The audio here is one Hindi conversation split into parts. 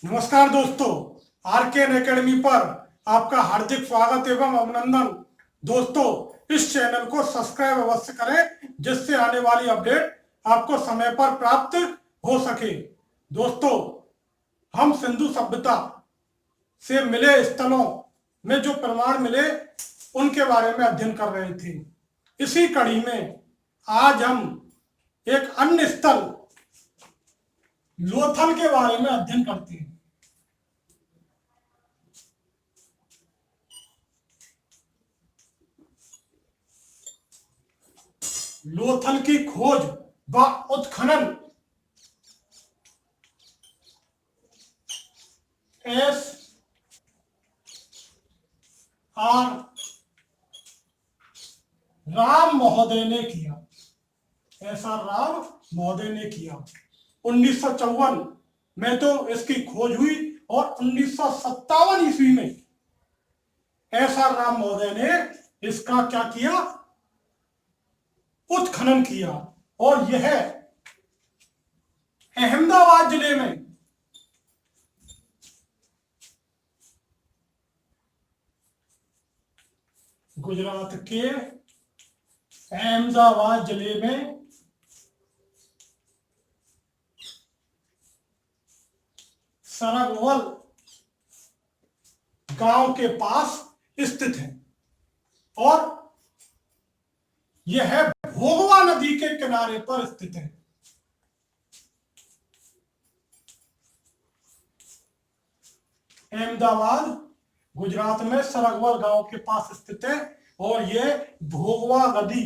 नमस्कार दोस्तों, आरकेएन एकेडमी पर आपका हार्दिक स्वागत एवं अभिनंदन। दोस्तों, इस चैनल को सब्सक्राइब अवश्य करें जिससे आने वाली अपडेट आपको समय पर प्राप्त हो सके। दोस्तों, हम सिंधु सभ्यता से मिले स्थलों में जो प्रमाण मिले उनके बारे में अध्ययन कर रहे थे। इसी कड़ी में आज हम एक अन्य स्थल लोथल के बारे में अध्ययन करते हैं। लोथल की खोज व उत्खनन एस आर राम महोदय ने किया। एस आर राम महोदय ने किया। 1954 में तो इसकी खोज हुई और 1957 ईस्वी में एस आर राम महोदय ने इसका क्या किया, उत्खनन किया। और यह अहमदाबाद जिले में गुजरात के अहमदाबाद जिले में सरगवल गांव के पास स्थित है और यह भोगवा नदी के किनारे पर स्थित है। अहमदाबाद गुजरात में सरगवल गांव के पास स्थित है और यह भोगवा नदी,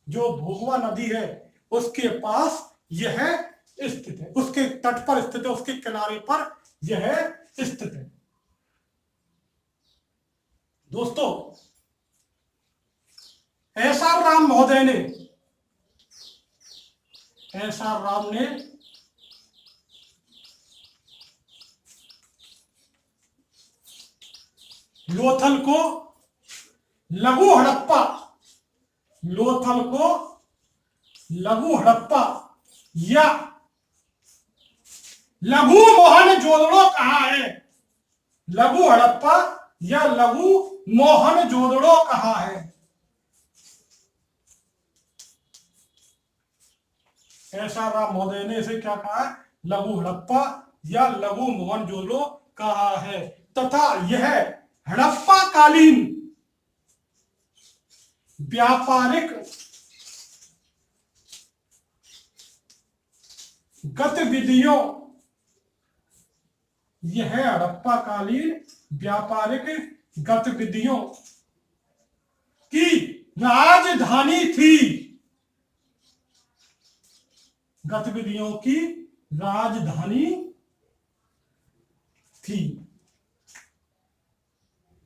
जो भोगवा नदी है उसके पास यह स्थित है, उसके तट पर स्थित है, उसके किनारे पर यह स्थित है। दोस्तों, एस आर राम महोदय ने, एस आर राम ने लोथल को लघु हड़प्पा, लोथल को लघु हड़प्पा या लघु मोहनजोदड़ो कहा है। लघु हड़प्पा या लघु मोहनजोदड़ो कहा है। एस आर राम महोदय ने इसे क्या कहा है, लघु हड़प्पा या लघु मोहनजोदड़ो कहा है। तथा यह हड़प्पा कालीन व्यापारिक गतिविधियों, यह हड़प्पा कालीन व्यापारिक गतिविधियों की राजधानी थी, गतिविधियों की राजधानी थी।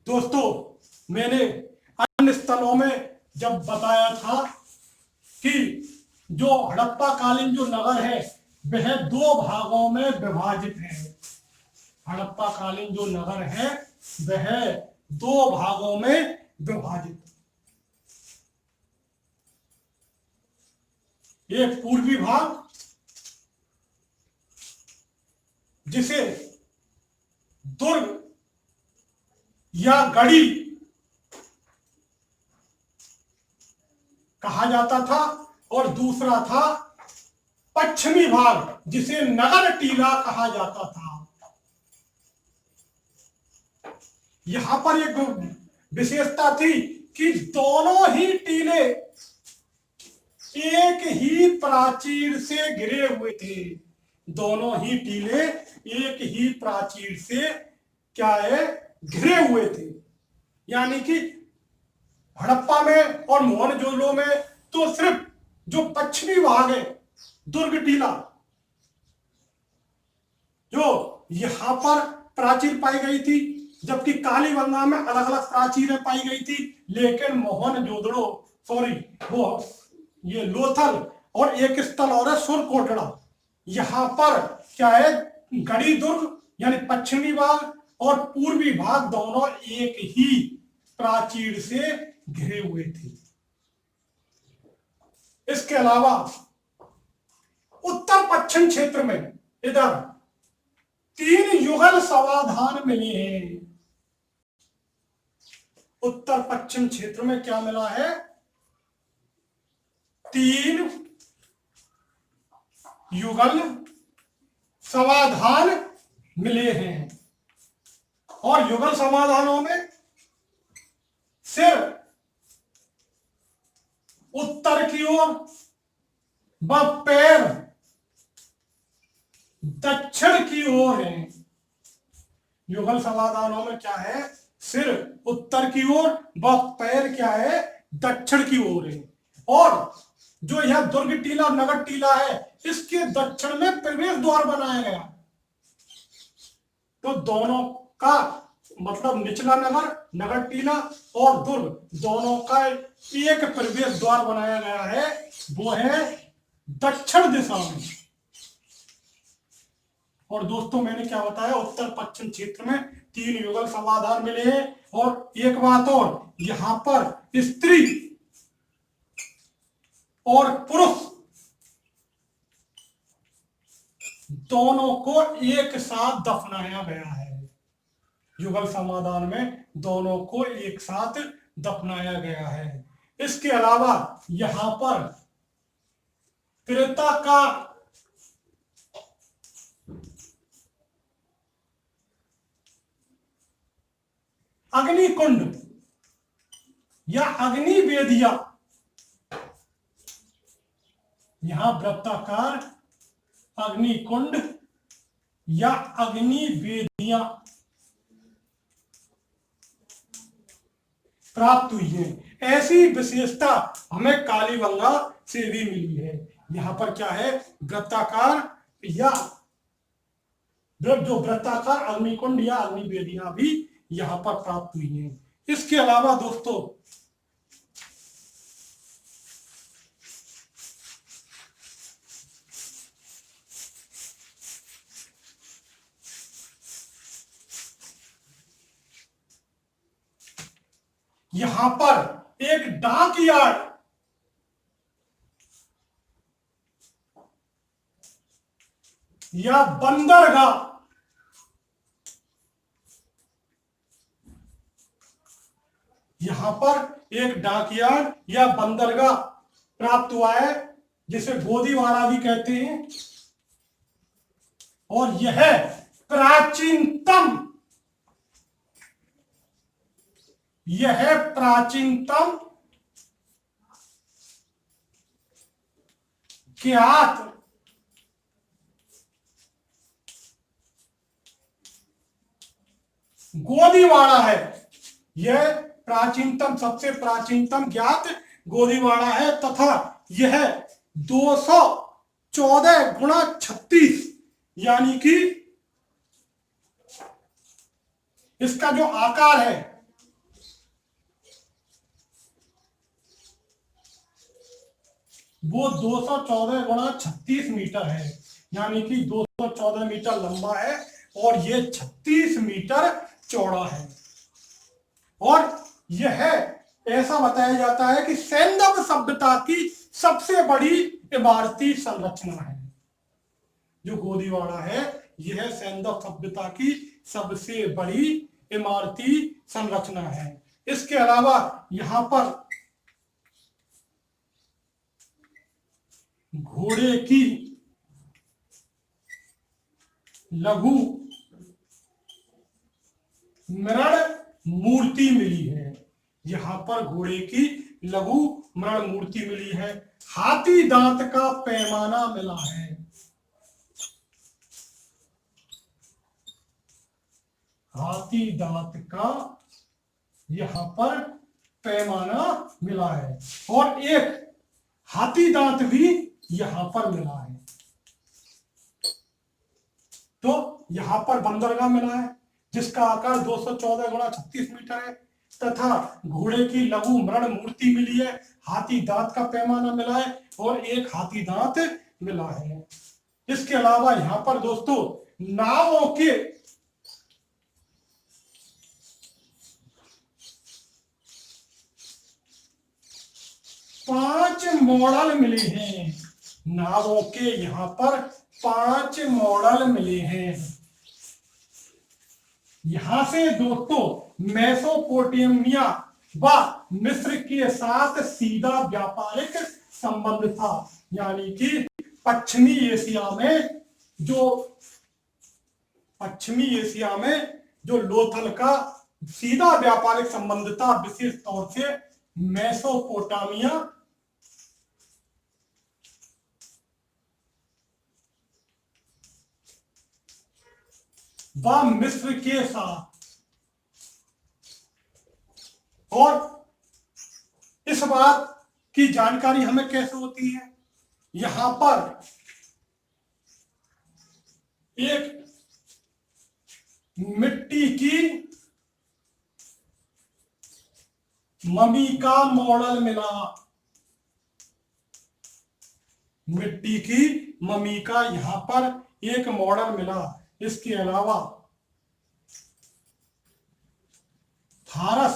दोस्तों, मैंने अन्य स्थलों में जब बताया था कि जो हड़प्पा कालीन जो नगर है वह दो भागों में विभाजित है। हड़प्पा कालीन जो नगर है वह दो भागों में विभाजित। एक पूर्वी भाग जिसे दुर्ग या गढ़ी कहा जाता था और दूसरा था पश्चिमी भाग जिसे नगर टीला कहा जाता था। यहां पर एक विशेषता थी कि दोनों ही टीले एक ही प्राचीर से घिरे हुए थे। दोनों ही टीले एक ही प्राचीर से क्या है, घिरे हुए थे। यानी कि हड़प्पा में और मोहनजोदड़ो में तो सिर्फ जो पश्चिमी भाग है दुर्ग टीला, जो यहां पर प्राचीर पाई गई थी, जबकि कालीबंगा में अलग अलग प्राचीरें पाई गई थी। लेकिन मोहनजोदड़ो, सॉरी, वो ये लोथल और एक स्थल और है सुरकोटड़ा, यहां पर क्या है, गढ़ी दुर्ग यानी पश्चिमी भाग और पूर्वी भाग दोनों एक ही प्राचीर से घिरे हुए थे। इसके अलावा उत्तर पश्चिम क्षेत्र में इधर 3 युगल समाधान मिले हैं। उत्तर पश्चिम क्षेत्र में क्या मिला है? 3 युगल समाधान मिले हैं। और युगल समाधानों में सिर्फ उत्तर की ओर व पैर दक्षिण की ओर है। युगल समाधानों में क्या है? सिर उत्तर की ओर व पैर क्या है? दक्षिण की ओर है। और जो यह दुर्ग टीला नगर टीला है, इसके दक्षिण में प्रवेश द्वार बनाया गया। तो दोनों का मतलब निचला नगर, नगर टीला और दुर्ग, दोनों का एक प्रवेश द्वार बनाया गया है, वो है दक्षिण दिशा में। और दोस्तों मैंने क्या बताया? उत्तर पश्चिम क्षेत्र में 3 युगल समाधान मिले हैं। और एक बात और, यहां पर स्त्री और पुरुष दोनों को एक साथ दफनाया गया है। युगल समाधान में दोनों को एक साथ दफनाया गया है। इसके अलावा यहां पर त्रेता का अग्निकुंड या अग्नि वेदिया, यहां वृत्ताकार अग्निकुंड या अग्नि वेदिया प्राप्त हुई है। ऐसी विशेषता हमें कालीबंगा से भी मिली है। यहां पर क्या है? वृत्ताकार या जो वृत्ताकार अग्निकुंड या अग्नि वेदियां भी यहां पर प्राप्त हुई है। इसके अलावा दोस्तों यहां पर एक डाक यार्ड या बंदरगाह यहां पर एक डाकयार्ड या बंदरगाह प्राप्त हुआ है, जिसे गोदीवाड़ा भी कहते हैं। और यह प्राचीनतम ज्ञात गोदीवाड़ा है। यह प्राचीनतम, सबसे प्राचीनतम ज्ञात गोदीवाड़ा है तथा यह 214 गुणा 36 यानी कि इसका जो आकार है वो 214 गुणा 36 मीटर है, यानी कि 214 मीटर लंबा है और ये 36 मीटर चौड़ा है। और यह ऐसा बताया जाता है कि सैंधव सभ्यता की सबसे बड़ी इमारती संरचना है। जो गोदीवाड़ा है यह सैंधव सभ्यता की सबसे बड़ी इमारती संरचना है। इसके अलावा यहां पर घोड़े की लघु मृण मूर्ति मिली है। यहां पर घोड़े की लघु मृण मूर्ति मिली है। हाथी दांत का पैमाना मिला है। हाथी दांत का यहां पर पैमाना मिला है और एक हाथी दांत भी यहां पर मिला है। तो यहां पर बंदरगाह मिला है जिसका आकार 214 गुणा 36 मीटर है तथा घोड़े की लघु मृण मूर्ति मिली है। हाथी दांत का पैमाना मिला है और एक हाथी दांत मिला है। इसके अलावा यहां पर दोस्तों नावों के पांच मॉडल मिले हैं। नावों के यहां पर 5 मॉडल मिले हैं। यहां से दोस्तों मेसोपोटामिया व मिस्र के साथ सीधा व्यापारिक संबंध था, यानी कि पश्चिमी एशिया में जो लोथल का सीधा व्यापारिक संबंध था, विशेष तौर से मेसोपोटामिया व मिस्र के साथ। और इस बात की जानकारी हमें कैसे होती है, यहां पर एक मिट्टी की ममी का मॉडल मिला, मिट्टी की ममी का यहां पर एक मॉडल मिला। इसके अलावा फारस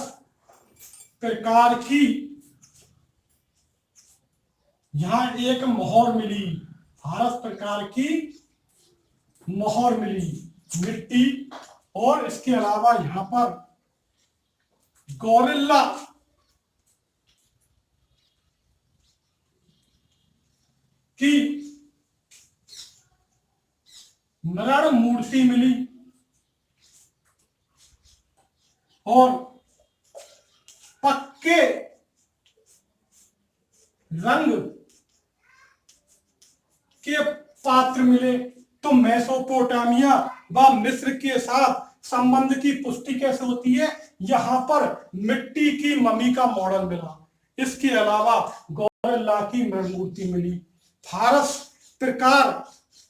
प्रकार की यहां एक मोहर मिली, फारस प्रकार की मोहर मिली मिट्टी। और इसके अलावा यहां पर गोरिल्ला की मरण मूर्ति मिली और पक्के रंग के पात्र मिले। तो मेसोपोटामिया व मिस्र के साथ संबंध की पुष्टि कैसे होती है, यहां पर मिट्टी की ममी का मॉडल मिला, इसके अलावा गोरिल्ला की मूर्ति मिली, फारस प्रकार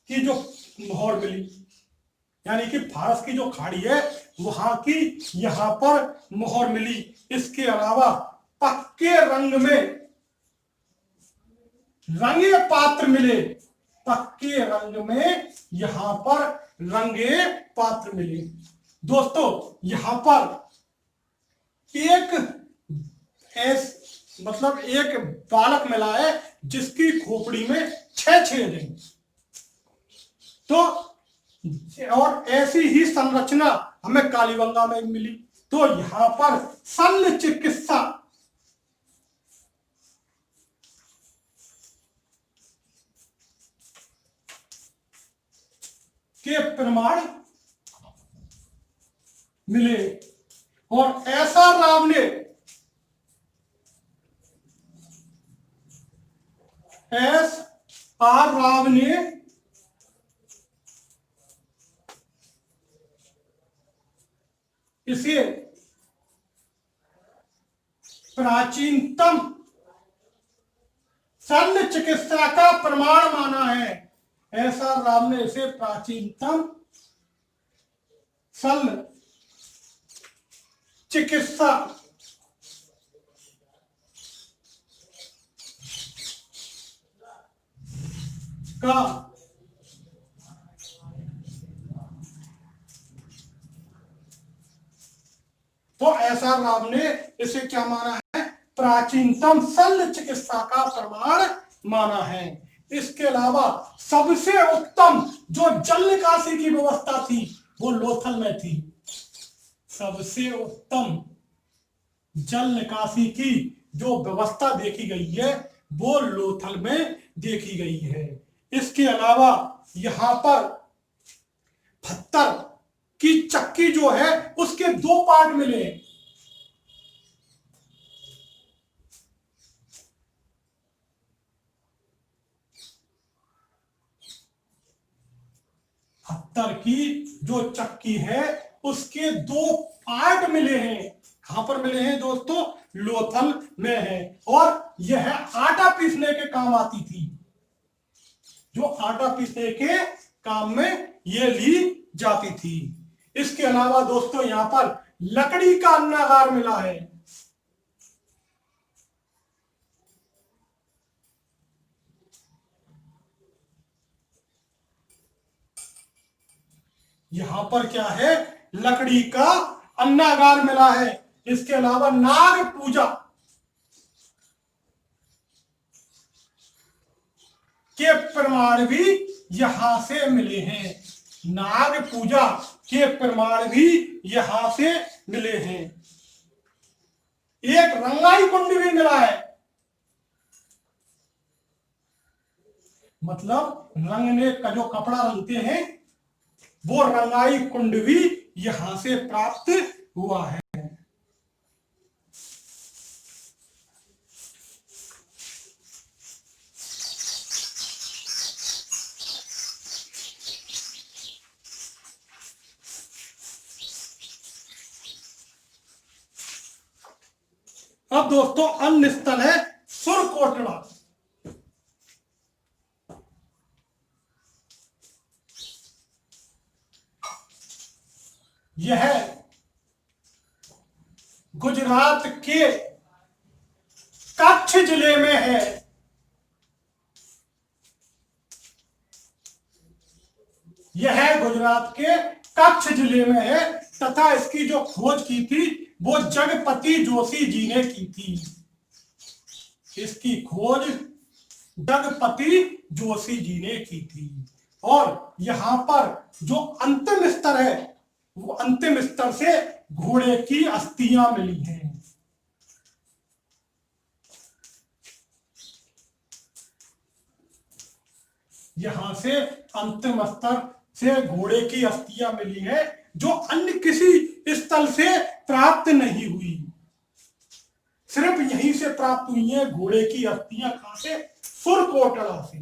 की जो मोहर मिली, यानी कि फारस की जो खाड़ी है वहां की यहां पर मोहर मिली। इसके अलावा पक्के रंग में रंगे पात्र मिले, पक्के रंग में यहां पर रंगे पात्र मिले। दोस्तों यहां पर एक बालक मिला है जिसकी खोपड़ी में 6 छेद हैं। तो और ऐसी ही संरचना हमें कालीबंगा में मिली। तो यहां पर शल्य चिकित्सा के प्रमाण मिले और ऐसा राव ने इसे प्राचीनतम शल्य चिकित्सा का प्रमाण माना है। ऐसा राव ने इसे प्राचीनतम शल्य चिकित्सा का तो ऐसा राव ने इसे क्या माना है, प्राचीनतम शल्य चिकित्सा का प्रमाण माना है। इसके अलावा सबसे उत्तम जो जल निकासी की व्यवस्था थी वो लोथल में थी। सबसे उत्तम जल निकासी की जो व्यवस्था देखी गई है वो लोथल में देखी गई है। इसके अलावा यहां पर पत्थर की चक्की जो है उसके 2 पार्ट मिले। पत्थर की जो चक्की है उसके 2 पार्ट मिले हैं। कहां पर मिले हैं दोस्तों, लोथल में है। और यह आटा पीसने के काम आती थी, जो आटा पीसने के काम में ये ली जाती थी। इसके अलावा दोस्तों यहां पर लकड़ी का अन्नागार मिला है। यहां पर क्या है, लकड़ी का अन्नागार मिला है। इसके अलावा नाग पूजा के प्रमाण भी यहां से मिले हैं। नाग पूजा के प्रमाण भी यहां से मिले हैं। एक रंगाई कुंड भी मिला है, मतलब रंगने का जो कपड़ा रंगते हैं वो रंगाई कुंड भी यहां से प्राप्त हुआ है। अब दोस्तों अन्य स्थल है सुरकोटड़ा। यह गुजरात के कच्छ जिले में है। यह गुजरात के कच्छ जिले में है तथा इसकी जो खोज की थी वो जगपति जोशी जी ने की थी। इसकी खोज जगपति जोशी जी ने की थी। और यहां पर जो अंतिम स्तर है वो अंतिम स्तर से घोड़े की अस्थियां मिली हैं। यहां से अंतिम स्तर से घोड़े की अस्थियां मिली हैं जो अन्य किसी स्थल से प्राप्त नहीं हुई, सिर्फ यहीं से प्राप्त हुई हैं घोड़े की अस्थियां। कहां से? सुरकोटड़ा से।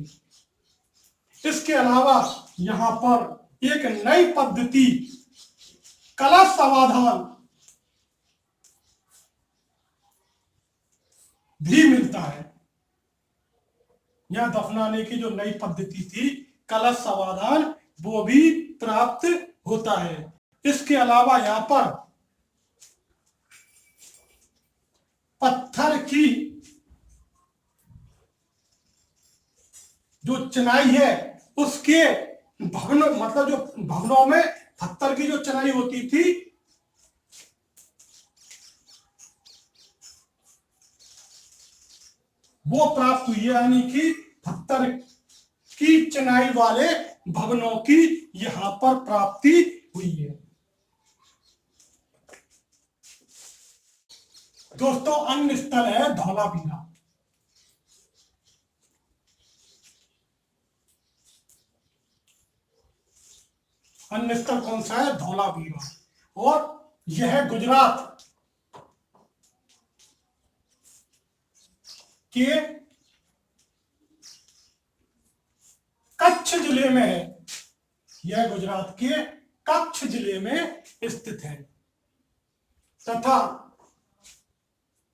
इसके अलावा यहां पर एक नई पद्धति कलश समाधान भी मिलता है। यह दफनाने की जो नई पद्धति थी कलश समाधान वो भी प्राप्त होता है। इसके अलावा यहां पर पत्थर की जो चिनाई है उसके भवनों, मतलब जो भवनों में पत्थर की जो चिनाई होती थी वो प्राप्त हुई है, यानी कि पत्थर की चिनाई वाले भवनों की यहां पर प्राप्ति हुई है। दोस्तों अन्य स्थल है धौलावीरा। अन्य स्थल कौन सा है? धौलावीरा। और यह गुजरात के कच्छ जिले में है। यह गुजरात के कच्छ जिले में स्थित है तथा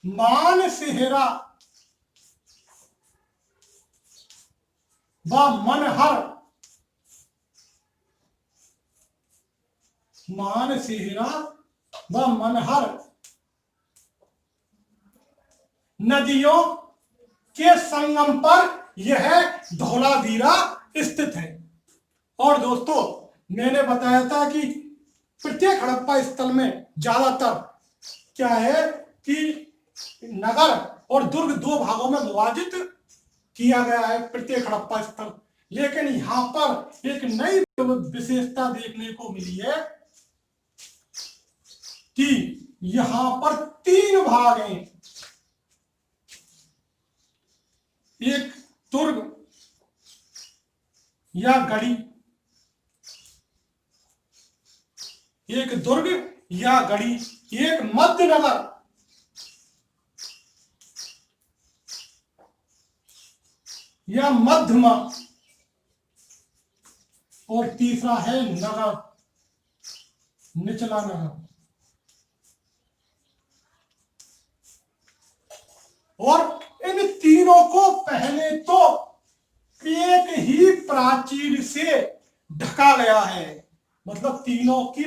मानसेहरा व मनहर, मानसेहरा व मनहर नदियों के संगम पर यह धौलावीरा स्थित है। और दोस्तों मैंने बताया था कि प्रत्येक हड़प्पा स्थल में ज्यादातर क्या है कि नगर और दुर्ग दो भागों में विभाजित किया गया है प्रत्येक हड़प्पा स्थल। लेकिन यहां पर एक नई विशेषता देखने को मिली है कि यहां पर तीन भाग हैं। एक दुर्ग या गढ़ी, एक दुर्ग या गढ़ी, एक मध्य नगर या मध्यमा, और तीसरा है नगर, निचला नगर। और इन तीनों को पहले तो एक ही प्राचीर से ढका गया है, मतलब तीनों की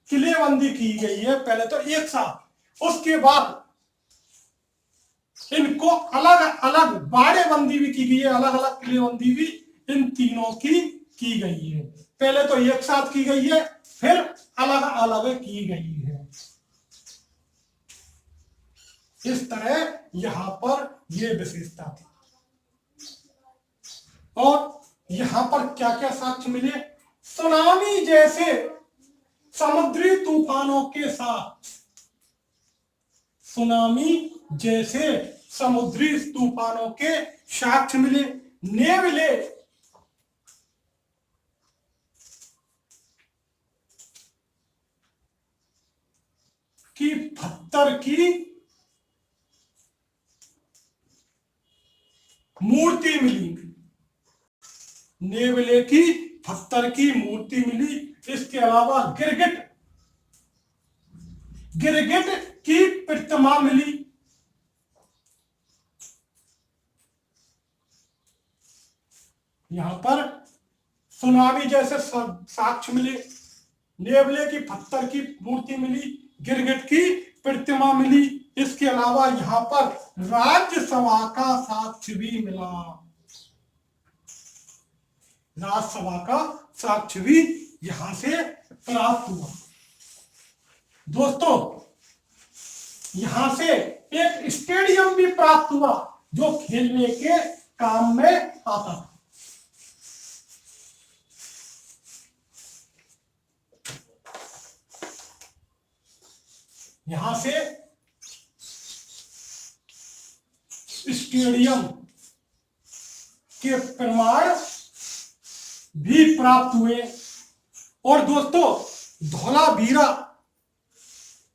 किलेबंदी की गई है पहले तो एक साथ। उसके बाद इनको अलग अलग बाड़ेबंदी भी की गई है, अलग अलग किलेबंदी भी इन तीनों की गई है। पहले तो एक साथ की गई है, फिर अलग अलग की गई है। इस तरह यहां पर यह विशेषता थी। और यहां पर क्या क्या साक्ष्य मिले? सुनामी जैसे समुद्री तूफानों के साथ, सुनामी जैसे समुद्री तूफानों के साक्ष्य मिले। नेवले की पत्थर की मूर्ति मिली, नेवले की पत्थर की मूर्ति मिली। इसके अलावा गिरगिट, गिरगिट की प्रतिमा मिली। यहां पर सुनामी जैसे साक्ष्य मिले, नेवले की पत्थर की मूर्ति मिली, गिरगिट की प्रतिमा मिली। इसके अलावा यहां पर राज्यसभा का साक्ष्य भी मिला, राज्यसभा का साक्ष्य भी यहां से प्राप्त हुआ। दोस्तों यहां से एक स्टेडियम भी प्राप्त हुआ जो खेलने के काम में आता था। यहां से स्टेडियम के प्रमाण भी प्राप्त हुए। और दोस्तों धौलावीरा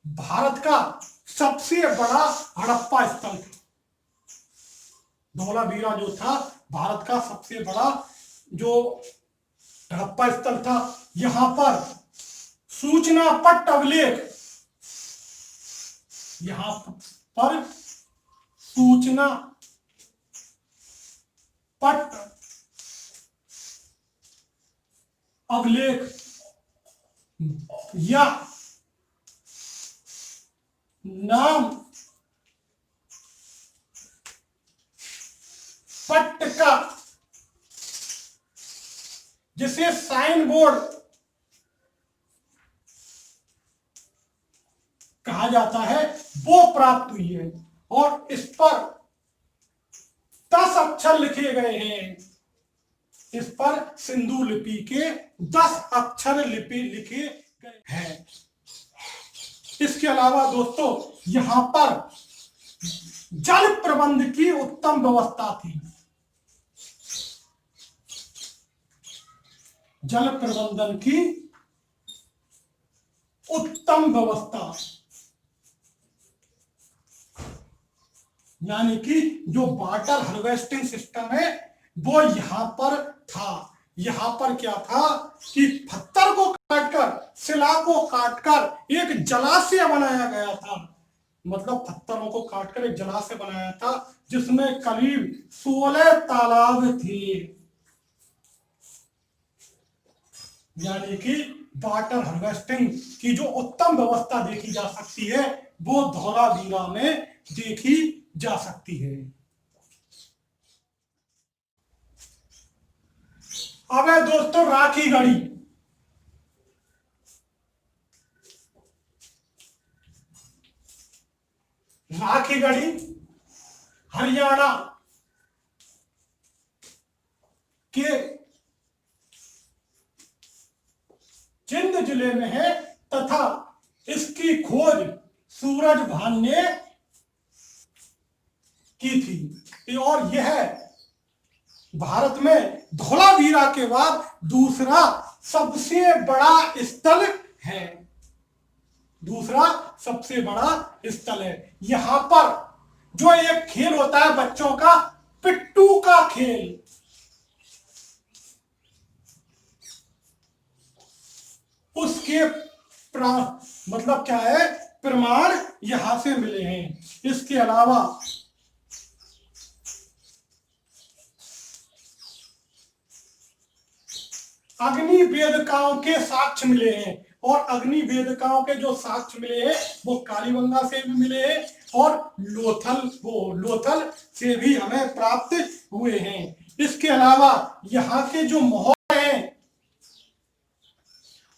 भारत का सबसे बड़ा हड़प्पा स्थल था। धौलावीरा जो था भारत का सबसे बड़ा जो हड़प्पा स्थल था। यहां पर सूचना पट्ट अभिलेख, यहां पर सूचना पट्ट अभिलेख या नाम पट्ट का, जिसे साइन बोर्ड कहा जाता है, वो प्राप्त हुई है। और इस पर 10 अक्षर लिखे गए हैं। इस पर सिंधु लिपि के 10 अक्षर लिखे गए हैं। इसके अलावा दोस्तों यहां पर जल प्रबंध की उत्तम व्यवस्था थी। जल प्रबंधन की उत्तम व्यवस्था, यानी कि जो वाटर हार्वेस्टिंग सिस्टम है वो यहां पर था। यहां पर क्या था कि पत्थर को काटकर, शिला को काटकर एक जलाशय बनाया गया था। मतलब पत्थरों को काटकर एक जलाशय बनाया था जिसमें करीब 16 तालाब थे। यानी कि वाटर हार्वेस्टिंग की जो उत्तम व्यवस्था देखी जा सकती है वो धौलावीरा में देखी जा सकती है। अब है दोस्तों राखी गढ़ी। राखी गढ़ी हरियाणा के जिंद जिले में है तथा इसकी खोज सूरज भान ने की थी। और यह भारत में धौलावीरा के बाद दूसरा सबसे बड़ा स्थल है। दूसरा सबसे बड़ा स्थल है। यहां पर जो एक खेल होता है बच्चों का, पिट्टू का खेल, उसके मतलब क्या है, प्रमाण यहां से मिले हैं। इसके अलावा अग्नि वेदिकाओं के साक्ष्य मिले हैं। और अग्नि वेदिकाओं के जो साक्ष्य मिले हैं वो कालीबंगा से भी मिले हैं और लोथल से भी हमें प्राप्त हुए हैं। इसके अलावा यहाँ के जो मोहर हैं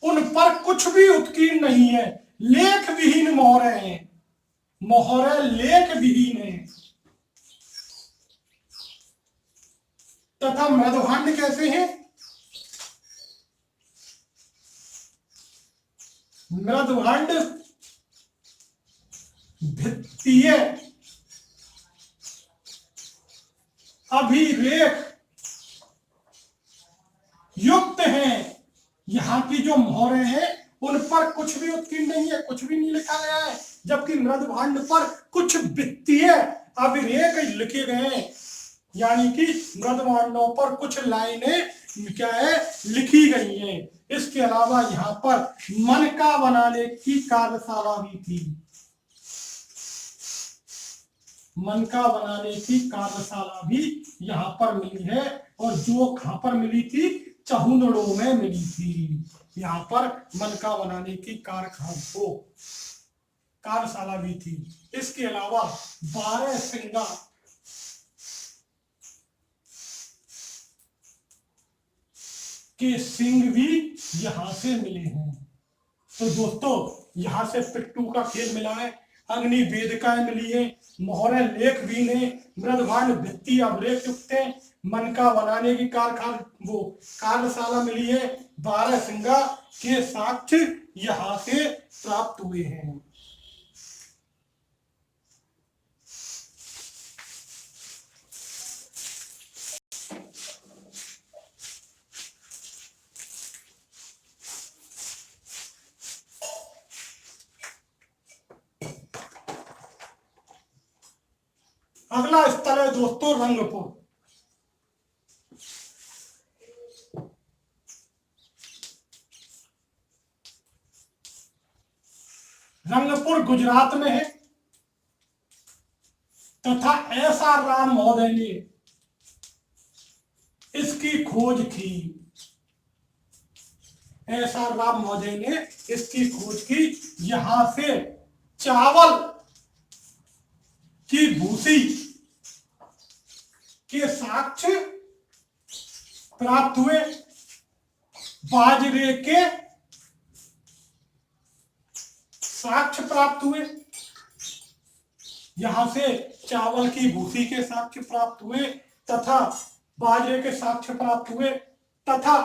उन पर कुछ भी उत्कीर्ण नहीं है, लेख विहीन मोहरे हैं। मोहरे लेख विहीन है। तथा मृदभांड कैसे हैं? मृदभांड भित्तीय अभिरेख युक्त हैं। यहाँ की जो मोहरें हैं उन पर कुछ भी उत्कीर्ण नहीं है, कुछ भी नहीं लिखा गया है, जबकि मृदभांड पर कुछ वित्तीय अभिरेख लिखे गए हैं, यानी कि मृदभांडों पर कुछ लाइनें क्या है लिखी गई हैं। इसके अलावा यहाँ पर मनका बनाने की कार्यशाला भी थी। मनका बनाने की कार्यशाला भी यहाँ पर मिली है, और जो कहां पर मिली थी, चहुंदड़ों में मिली थी। यहाँ पर मनका बनाने की कार्यशाला भी थी। इसके अलावा 12 सिंगा के सिंग भी यहां से मिले हैं। तो दोस्तों यहां से पिट्टू का खेल मिला है, अग्नि वेदिकाएं मिली है, मोहरे लेख भी ने, मृदभांड भित्ति अभिलेख युक्त है, मनका बनाने की कार्यशाला मिली है, 12 सिंगा के साक्ष्य यहां से प्राप्त हुए हैं। अगला स्थल है दोस्तों रंगपुर। रंगपुर गुजरात में है तथा एस.आर. राम महोदय ने इसकी खोज की। एस.आर. राम महोदय ने इसकी खोज की। यहां से चावल की भूसी के साक्ष्य प्राप्त हुए, बाजरे के साक्ष्य प्राप्त हुए, यहां से चावल की भूसी के साक्ष्य प्राप्त हुए तथा बाजरे के साक्ष्य प्राप्त हुए, तथा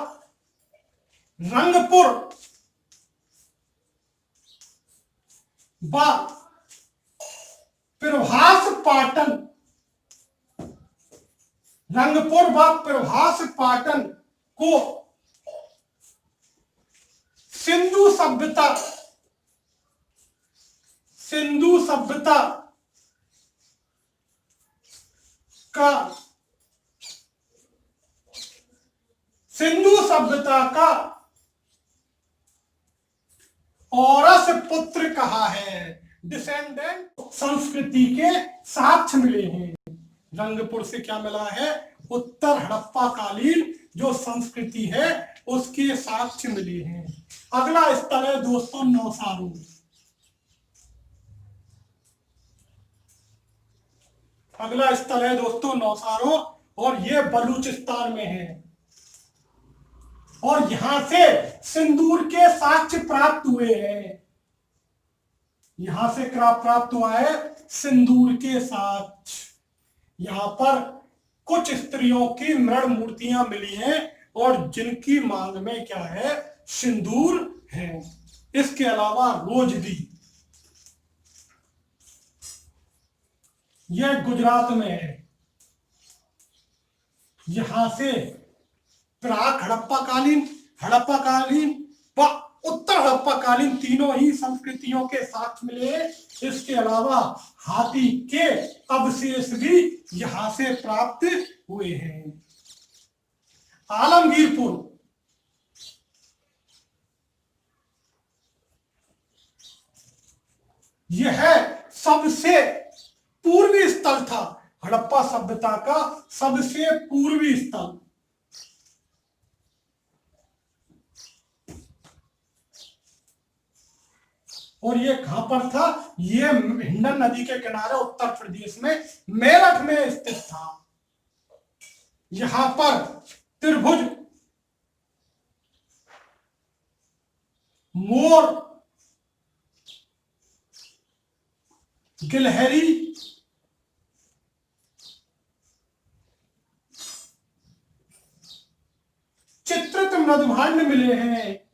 रंगपुर व प्रभास पाटन, रंगपुर व प्रभास पाटन को सिंधु सभ्यता का औरस पुत्र कहा है। डिसेंडेंट संस्कृति के साक्ष्य मिले हैं। रंगपुर से क्या मिला है, उत्तर हड़प्पा कालीन जो संस्कृति है उसके साक्ष्य मिले हैं। अगला स्थल है दोस्तों नौसारू। अगला स्थल है दोस्तों नौसारो, और यह बलूचिस्तान में है, और यहां से सिंदूर के साक्ष्य प्राप्त हुए हैं। यहां से प्राप्त हुआ है सिंदूर के साक्ष्य। यहां पर कुछ स्त्रियों की मृण मूर्तियां मिली हैं और जिनकी मांग में क्या है, सिंदूर है। इसके अलावा रोजदी, यह गुजरात में है। यहां से प्राक हड़प्पा कालीन व उत्तर हड़प्पा कालीन तीनों ही संस्कृतियों के साक्ष्य मिले। इसके अलावा हाथी के अवशेष भी यहां से प्राप्त हुए हैं। आलमगीरपुर, यह सबसे पूर्वी स्थल था, हड़प्पा सभ्यता का सबसे पूर्वी स्थल। और ये कहां पर था, ये हिंडन नदी के किनारे उत्तर प्रदेश में मेरठ में स्थित था। यहां पर त्रिभुज, मोर, गिलहरी, चित्रित मृदभांड मिले हैं।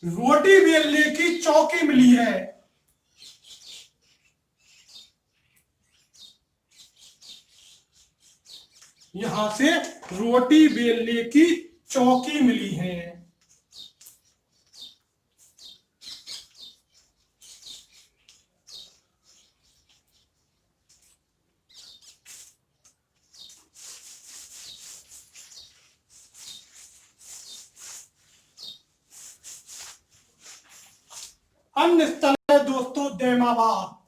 रोटी बेलने की चौकी मिली है। यहां से रोटी बेलने की चौकी मिली है। अन्य स्थल है दोस्तों दैमाबाद।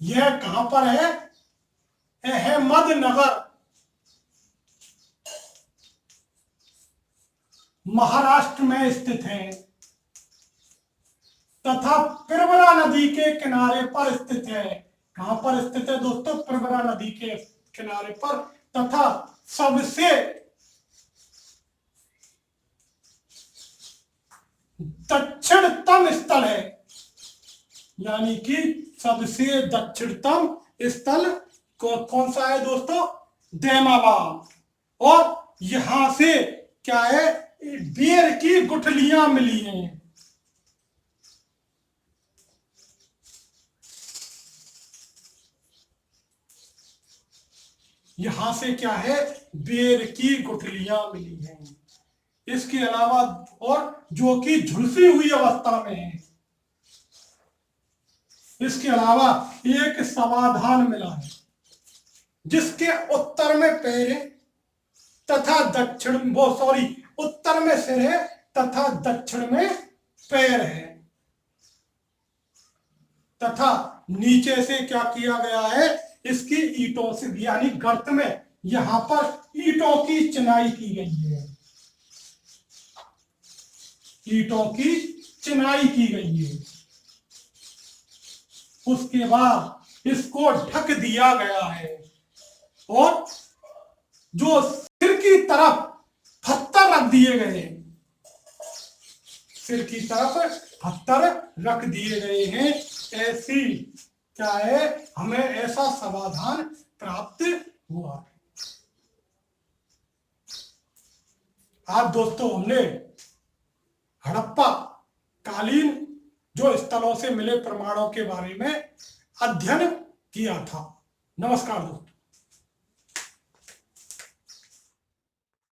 यह कहां पर है? अहमदनगर, महाराष्ट्र में स्थित है तथा प्रवरा नदी के किनारे पर स्थित है। कहां पर स्थित है दोस्तों? प्रवरा नदी के किनारे पर, तथा सबसे दक्षिणतम स्थल है, यानी कि सबसे दक्षिणतम स्थल कौन सा है दोस्तों? दैमाबाद। और यहां से क्या है? बेर की गुठलियां मिली हैं। यहां से क्या है? बेर की गुठलियां मिली हैं। इसके अलावा और जो कि झुलसी हुई अवस्था में है। इसके अलावा एक समाधान मिला है जिसके उत्तर में पैर है तथा दक्षिण उत्तर में सिर है तथा दक्षिण में पैर है, तथा नीचे से क्या किया गया है? इसकी ईंटों से, यानी गर्त में यहां पर ईंटों की चिनाई की गई है। ईंटों की चिनाई की गई है। उसके बाद इसको ढक दिया गया है और जो सिर की तरफ पत्थर रख दिए गए, सिर की तरफ पत्थर रख दिए गए हैं। ऐसी क्या है? हमें ऐसा समाधान प्राप्त हुआ। आज दोस्तों हमने हड़प्पा कालीन जो स्थलों से मिले प्रमाणों के बारे में अध्ययन किया था। नमस्कार दोस्तों।